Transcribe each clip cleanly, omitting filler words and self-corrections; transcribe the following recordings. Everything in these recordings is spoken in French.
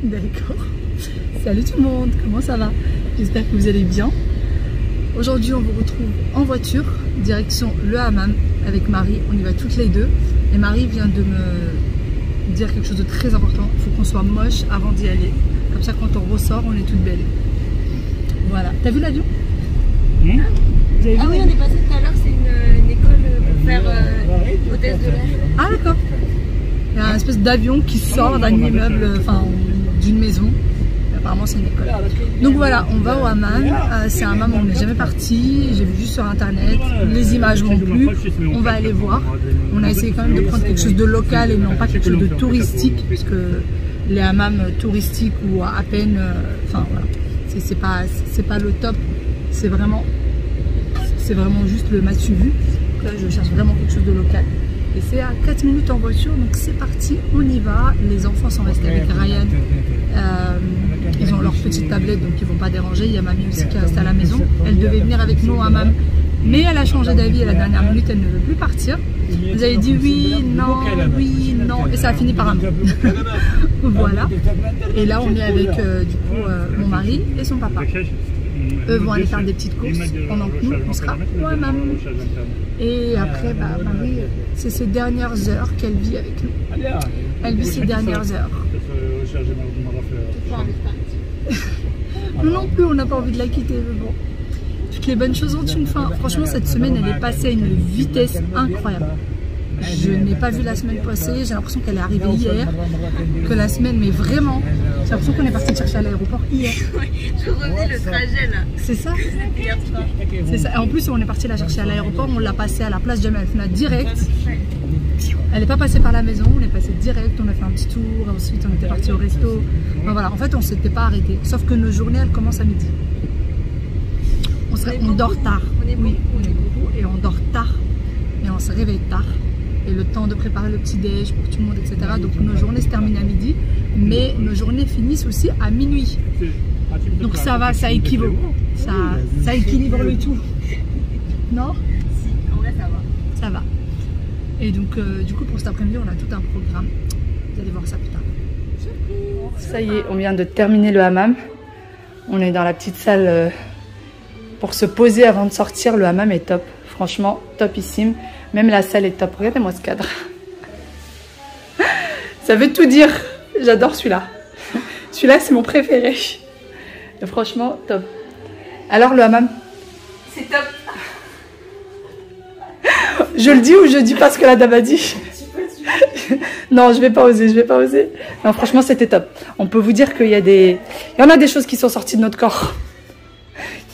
D'accord. Salut tout le monde, comment ça va? J'espère que vous allez bien. Aujourd'hui, on vous retrouve en voiture, direction le hammam avec Marie. On y va toutes les deux. Et Marie vient de me dire quelque chose de très important. Il faut qu'on soit moche avant d'y aller. Comme ça, quand on ressort, on est toutes belles. Voilà. T'as vu l'avion? Vous avez vu Ah oui, on est passé tout à l'heure, c'est une école pour faire hôtesse de l'air. Ah d'accord. Il y a une espèce d'avion qui sort d'un immeuble, enfin d'une maison. Apparemment c'est une école. Donc voilà, on va au hammam. C'est un hammam où on n'est jamais parti. J'ai vu juste sur internet. Les images m'ont plu. On va aller voir. On a essayé quand même de prendre quelque chose de local et non pas quelque chose de touristique, puisque les hammams touristiques ou à peine, enfin voilà, c'est pas le top. C'est vraiment juste le match vu. Là, je cherche vraiment quelque chose de local. Et c'est à 4 minutes en voiture, donc c'est parti, on y va. Les enfants sont restés avec Ryan. Ils ont leur petite tablette, donc ils ne vont pas déranger. Il y a mamie aussi qui est restée à la maison. Elle devait venir avec nous au hammam, mais elle a changé d'avis à la dernière minute, elle ne veut plus partir. Vous avez dit oui, non, et ça a fini par un non. Voilà. Et là, on est avec du coup mon mari et son papa. Eux vont aller faire des petites courses pendant que nous, on sera au hammam. Et après, bah, Marie, c'est ses dernières heures qu'elle vit avec nous. Elle vit ses dernières heures. Nous non plus, on n'a pas envie de la quitter, mais bon. Toutes les bonnes choses ont une fin. Franchement, cette semaine, elle est passée à une vitesse incroyable. Je n'ai pas vu la semaine passée, j'ai l'impression qu'elle est arrivée hier, que la semaine, mais vraiment, j'ai l'impression qu'on est parti chercher à l'aéroport hier. Je revenais le trajet là. C'est ça? Hier soir. C'est ça. Et en plus, on est parti la chercher à l'aéroport, on l'a passée à la place Jamal Fna direct. Elle n'est pas passée par la maison, on est passé direct, on a fait un petit tour, ensuite on était parti au resto. Enfin, voilà, en fait, on ne s'était pas arrêté, sauf que nos journées, elles commencent à midi. On dort tard. On est beaucoup et on dort tard et on se réveille tard. Et le temps de préparer le petit déj pour tout le monde, etc. Donc nos journées se terminent à midi, mais nos journées finissent aussi à minuit. Donc ça va, ça équivaut. Ça équilibre le tout. Non? Si, en vrai ça va. Ça va. Et donc du coup pour cet après-midi, on a tout un programme. Vous allez voir ça plus tard. Ça y est, on vient de terminer le hammam. On est dans la petite salle pour se poser avant de sortir. Le hammam est top. Franchement, topissime. Même la salle est top. Regardez-moi ce cadre. Ça veut tout dire. J'adore celui-là. Celui-là, c'est mon préféré. Et franchement, top. Alors, le hammam? C'est top. Je le dis ou je dis pas ce que la dame a dit? Non, je vais pas oser, Non, franchement, c'était top. On peut vous dire qu'il y a il y en a des choses qui sont sorties de notre corps.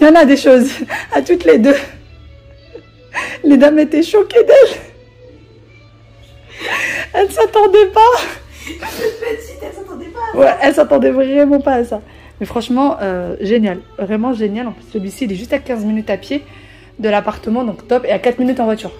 Il y en a des choses. À toutes les deux. Les dames étaient choquées d'elle. Elles s'attendaient pas. Cette petite, elle s'attendait pas. Ouais, elles s'attendaient vraiment pas à ça. Mais franchement, génial. Vraiment génial. En plus, celui-ci, il est juste à 15 minutes à pied de l'appartement. Donc top. Et à 4 minutes en voiture.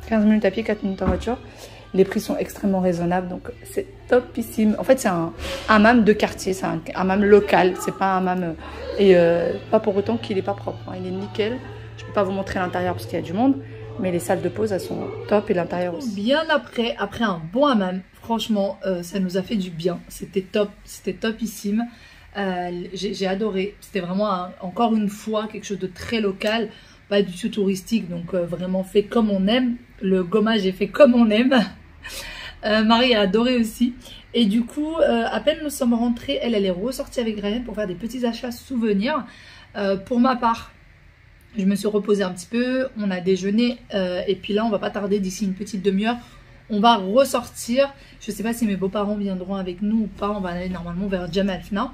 15 minutes à pied, 4 minutes en voiture. Les prix sont extrêmement raisonnables. Donc c'est topissime. En fait, c'est un hammam de quartier. C'est un hammam local. C'est pas un hammam... Et pas pour autant qu'il est pas propre. Hein. Il est nickel. Je peux pas vous montrer l'intérieur parce qu'il y a du monde. Mais les salles de pause, elles sont top et l'intérieur aussi. Bien après un bon hammam, franchement, ça nous a fait du bien. C'était top, c'était topissime. J'ai adoré. C'était vraiment, encore une fois, quelque chose de très local, pas du tout touristique. Donc vraiment fait comme on aime. Le gommage est fait comme on aime. Marie a adoré aussi. Et du coup, à peine nous sommes rentrés, elle est ressortie avec Ryan pour faire des petits achats souvenirs. Pour ma part, je me suis reposée un petit peu, on a déjeuné et puis là on va pas tarder, d'ici une petite demi-heure, on va ressortir. Je sais pas si mes beaux-parents viendront avec nous ou pas, on va aller normalement vers Jamal Fna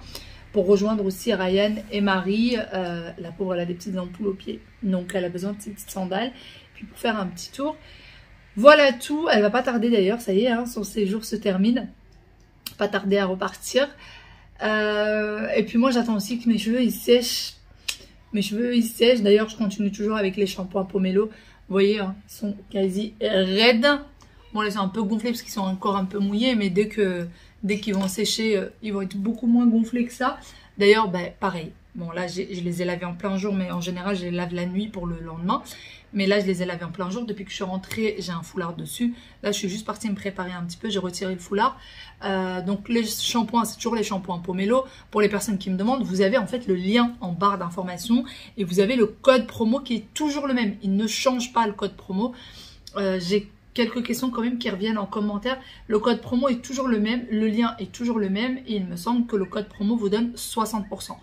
pour rejoindre aussi Ryan et Marie. La pauvre, elle a des petites ampoules aux pieds, donc elle a besoin de ses petites sandales. Puis pour faire un petit tour, voilà tout. Elle va pas tarder d'ailleurs, ça y est, hein, son séjour se termine. Pas tarder à repartir. Et puis moi j'attends aussi que mes cheveux ils sèchent. D'ailleurs je continue toujours avec les shampoings Pomelo. Vous voyez, hein, ils sont quasi raides. Bon là ils sont un peu gonflés parce qu'ils sont encore un peu mouillés, mais dès qu'ils vont sécher, ils vont être beaucoup moins gonflés que ça. D'ailleurs, bah, pareil. Bon là je les ai lavés en plein jour, mais en général je les lave la nuit pour le lendemain. Mais là, je les ai lavés en plein jour. Depuis que je suis rentrée, j'ai un foulard dessus. Là, je suis juste partie me préparer un petit peu. J'ai retiré le foulard. Donc, les shampoings, c'est toujours les shampoings Pomelo. Pour les personnes qui me demandent, vous avez en fait le lien en barre d'information. Et vous avez le code promo qui est toujours le même. Il ne change pas le code promo. J'ai quelques questions quand même qui reviennent en commentaire. Le code promo est toujours le même. Le lien est toujours le même. Et il me semble que le code promo vous donne 60%.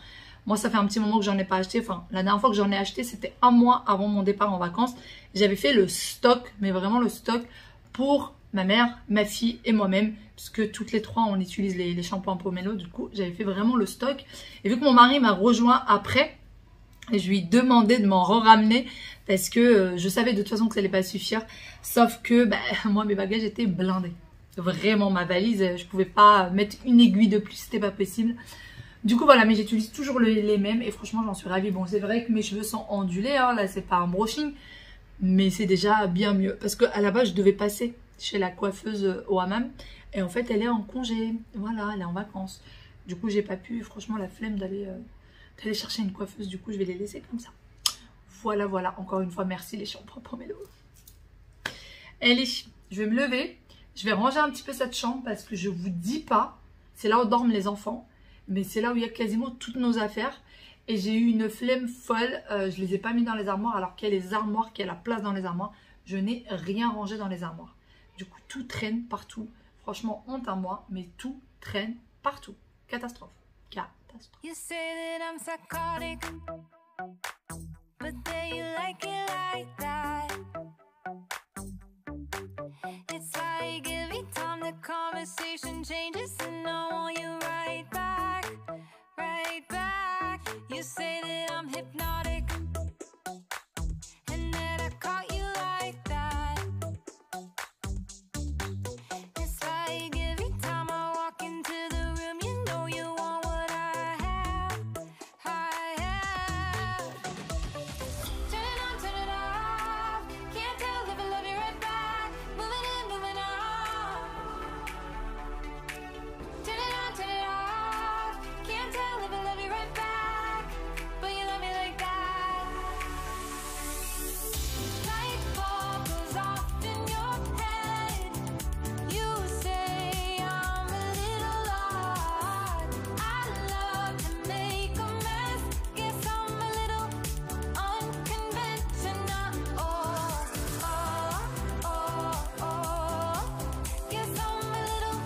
Moi, ça fait un petit moment que j'en ai pas acheté. Enfin, la dernière fois que j'en ai acheté, c'était un mois avant mon départ en vacances. J'avais fait le stock, mais vraiment le stock pour ma mère, ma fille et moi-même. Puisque toutes les trois, on utilise les shampoings Pomelo. Du coup, j'avais fait vraiment le stock. Et vu que mon mari m'a rejoint après, je lui ai demandé de m'en ramener parce que je savais de toute façon que ça allait pas suffire. Sauf que moi, mes bagages étaient blindés. Vraiment, ma valise, je pouvais pas mettre une aiguille de plus, c'était pas possible. Du coup, voilà, mais j'utilise toujours les mêmes et franchement, j'en suis ravie. Bon, c'est vrai que mes cheveux sont ondulés, hein, là, c'est pas un brushing, mais c'est déjà bien mieux. Parce qu'à la base, je devais passer chez la coiffeuse au hammam et en fait, elle est en congé. Voilà, elle est en vacances. Du coup, j'ai pas pu, franchement, la flemme d'aller chercher une coiffeuse. Du coup, je vais les laisser comme ça. Voilà, voilà. Encore une fois, merci les shampoings Pomelo. Allez, je vais me lever. Je vais ranger un petit peu cette chambre parce que je vous dis pas, c'est là où dorment les enfants. Mais c'est là où il y a quasiment toutes nos affaires. Et j'ai eu une flemme folle. Je les ai pas mis dans les armoires alors qu'il y a les armoires, qu'il y a la place dans les armoires. Je n'ai rien rangé dans les armoires. Du coup, tout traîne partout. Franchement, honte à moi, mais tout traîne partout. Catastrophe. Catastrophe. You say that I'm psychotic, but then you like it like that. It's like every time the conversation changes and I want you right back, right back. You say that I'm hypnotic and that I caught you like that. It's like every time I walk into the room, you know you want what I have, I have. Turn it on, turn it off. Can't tell if I love you right back. Moving in, moving on. Turn it on, turn it off. Can't tell if I love you right back, but you love me like that. Light bulb goes off in your head. You say I'm a little odd. I love to make a mess. Guess I'm a little unconventional. Oh, oh, oh, oh. Guess I'm a little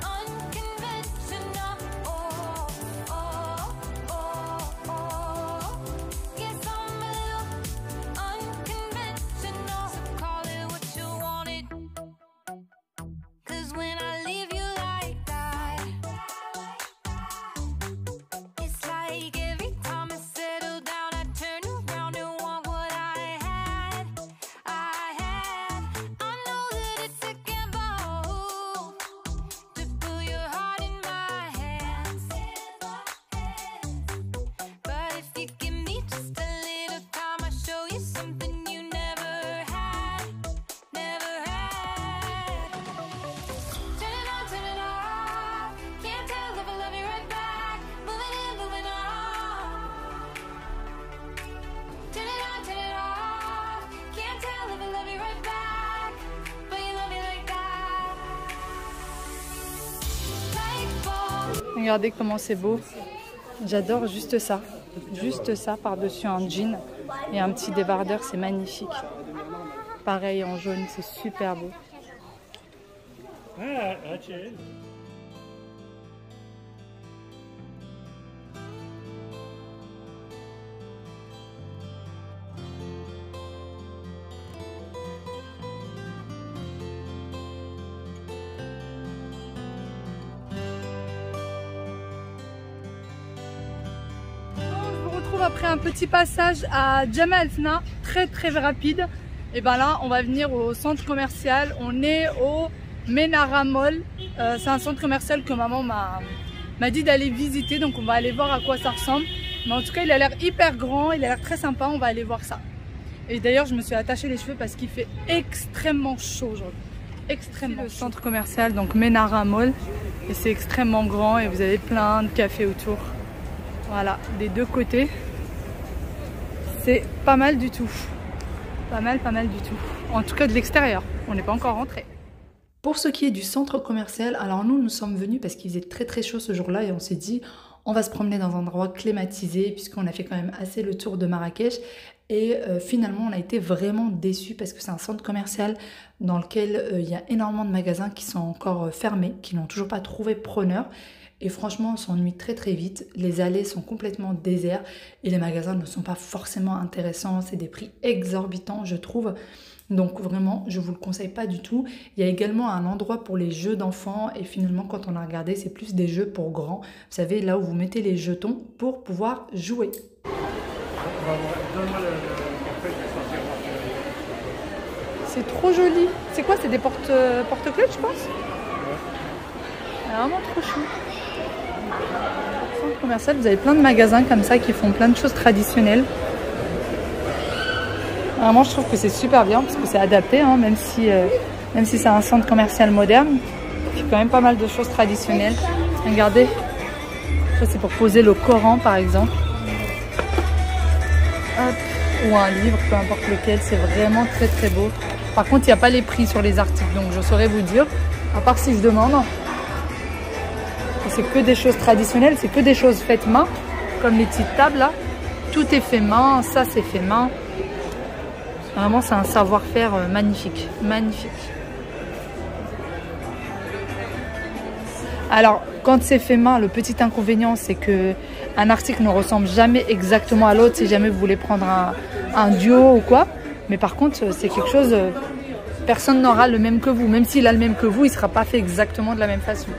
unconventional. Oh, oh, oh, oh. Guess I'm a little unconventional. So call it what you wanted. 'Cause when I leave you like that, it's like every time I settle down, I turn around and want what I had, I had. I know that it's a gamble to put your heart in my hands, but if you give me just a little time, I'll show you something you never had, never had. Turn it on, turn it off. Can't tell if I love you right back. Moving in, moving on. Turn it on, turn it off. Can't tell if I love you right back, but you love me like that. Light bulb. Regardez comment c'est beau. J'adore juste ça. Juste ça par-dessus un jean et un petit débardeur, c'est magnifique. Pareil en jaune, c'est super beau. Ah, that's it. Je vous retrouve après un petit passage à Jemaa El Fna, très rapide. Et ben là, on va venir au centre commercial. On est au Menara Mall. C'est un centre commercial que maman m'a dit d'aller visiter. Donc on va aller voir à quoi ça ressemble. Mais en tout cas, il a l'air hyper grand, il a l'air très sympa. On va aller voir ça. Et d'ailleurs, je me suis attaché les cheveux parce qu'il fait extrêmement chaud aujourd'hui. Extrêmement. Le centre commercial, donc Menara Mall. Et c'est extrêmement grand et vous avez plein de cafés autour. Voilà, des deux côtés. C'est pas mal du tout. Pas mal du tout. En tout cas de l'extérieur, on n'est pas encore rentré. Pour ce qui est du centre commercial, alors nous sommes venus parce qu'il faisait très chaud ce jour-là et on s'est dit on va se promener dans un endroit climatisé puisqu'on a fait quand même assez le tour de Marrakech. Et finalement, on a été vraiment déçus parce que c'est un centre commercial dans lequel il y a énormément de magasins qui sont encore fermés, qui n'ont toujours pas trouvé preneur. Et franchement, on s'ennuie très vite. Les allées sont complètement déserts et les magasins ne sont pas forcément intéressants. C'est des prix exorbitants, je trouve. Donc vraiment, je vous le conseille pas du tout. Il y a également un endroit pour les jeux d'enfants et finalement, quand on a regardé, c'est plus des jeux pour grands. Vous savez, là où vous mettez les jetons pour pouvoir jouer. C'est trop joli. C'est quoi? C'est des porte-clés, je pense. C'est vraiment trop chou. Centre commercial, vous avez plein de magasins comme ça qui font plein de choses traditionnelles. Vraiment, je trouve que c'est super bien parce que c'est adapté, hein, même si c'est un centre commercial moderne. Il y a quand même pas mal de choses traditionnelles. Regardez, ça c'est pour poser le Coran par exemple. Hop. Ou un livre, peu importe lequel, c'est vraiment très beau. Par contre, il n'y a pas les prix sur les articles, donc je saurais vous dire, à part si je demande. C'est que des choses traditionnelles, c'est que des choses faites main, comme les petites tables là. Tout est fait main, ça c'est fait main. Vraiment, c'est un savoir-faire magnifique. Alors, quand c'est fait main, le petit inconvénient, c'est que un article ne ressemble jamais exactement à l'autre si jamais vous voulez prendre un duo ou quoi. Mais par contre, c'est quelque chose, personne n'aura le même que vous. Même s'il a le même que vous, il ne sera pas fait exactement de la même façon.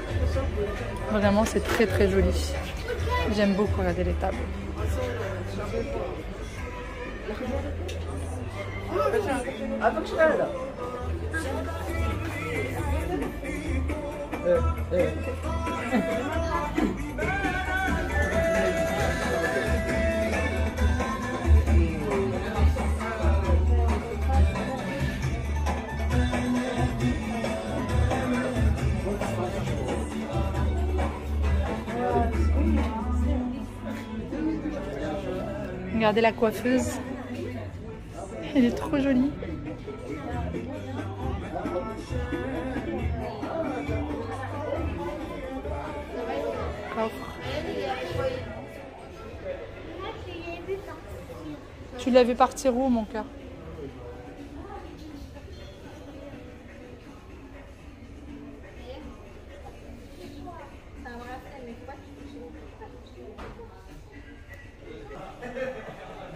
Vraiment, c'est très joli. J'aime beaucoup regarder les tables. Regardez la coiffeuse. Elle est trop jolie. Tu l'as vu partir où, mon cœur?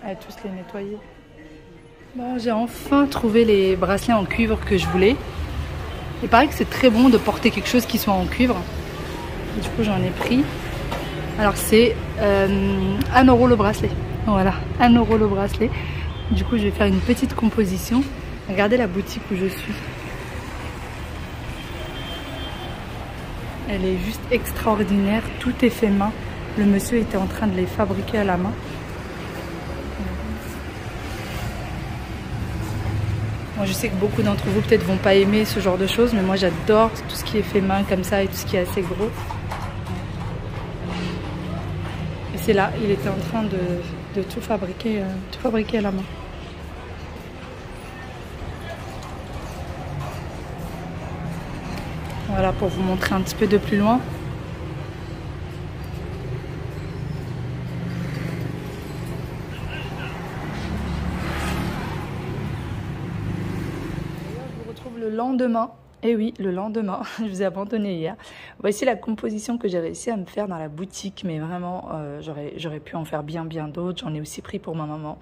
Allez, tous les nettoyer. Bon, j'ai enfin trouvé les bracelets en cuivre que je voulais. Il paraît que c'est très bon de porter quelque chose qui soit en cuivre. Et du coup, j'en ai pris. Alors, c'est 1 euro le bracelet. Voilà, 1 euro le bracelet. Du coup, je vais faire une petite composition. Regardez la boutique où je suis. Elle est juste extraordinaire. Tout est fait main. Le monsieur était en train de les fabriquer à la main. Moi, je sais que beaucoup d'entre vous peut-être vont pas aimer ce genre de choses, mais moi j'adore tout ce qui est fait main comme ça et tout ce qui est assez gros. Et c'est là, il était en train de tout fabriquer à la main. Voilà, pour vous montrer un petit peu de plus loin. Le lendemain, et oui, le lendemain, je vous ai abandonné hier. Voici la composition que j'ai réussi à me faire dans la boutique, mais vraiment, j'aurais pu en faire bien d'autres. J'en ai aussi pris pour ma maman.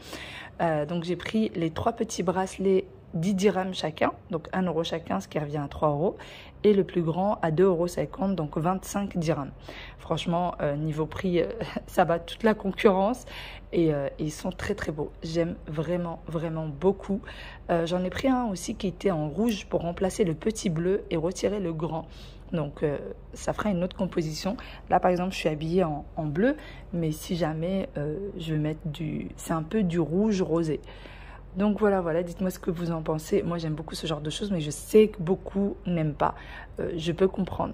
Donc j'ai pris les 3 petits bracelets 10 dirhams chacun, donc 1 euro chacun, ce qui revient à 3 euros, et le plus grand à 2,50 €, donc 25 dirhams. Franchement, niveau prix, ça bat toute la concurrence et ils sont très beaux. J'aime vraiment beaucoup. J'en ai pris un aussi qui était en rouge pour remplacer le petit bleu et retirer le grand. Donc ça fera une autre composition. Là par exemple je suis habillée en bleu, mais si jamais je vais mettre c'est un peu du rouge rosé. Donc voilà, dites-moi ce que vous en pensez. Moi, j'aime beaucoup ce genre de choses, mais je sais que beaucoup n'aiment pas. Je peux comprendre.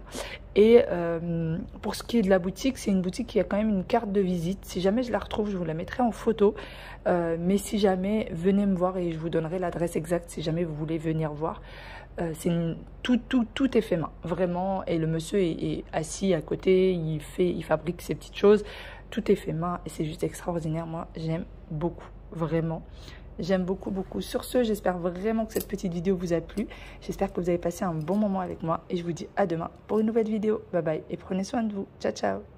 Et pour ce qui est de la boutique, c'est une boutique qui a quand même une carte de visite. Si jamais je la retrouve, je vous la mettrai en photo. Mais si jamais, venez me voir et je vous donnerai l'adresse exacte si jamais vous voulez venir voir. Tout est fait main, vraiment. Et le monsieur est assis à côté, il fabrique ses petites choses. Tout est fait main et c'est juste extraordinaire. Moi, j'aime beaucoup, vraiment. J'aime beaucoup. Sur ce, j'espère vraiment que cette petite vidéo vous a plu. J'espère que vous avez passé un bon moment avec moi. Et je vous dis à demain pour une nouvelle vidéo. Bye bye et prenez soin de vous. Ciao, ciao.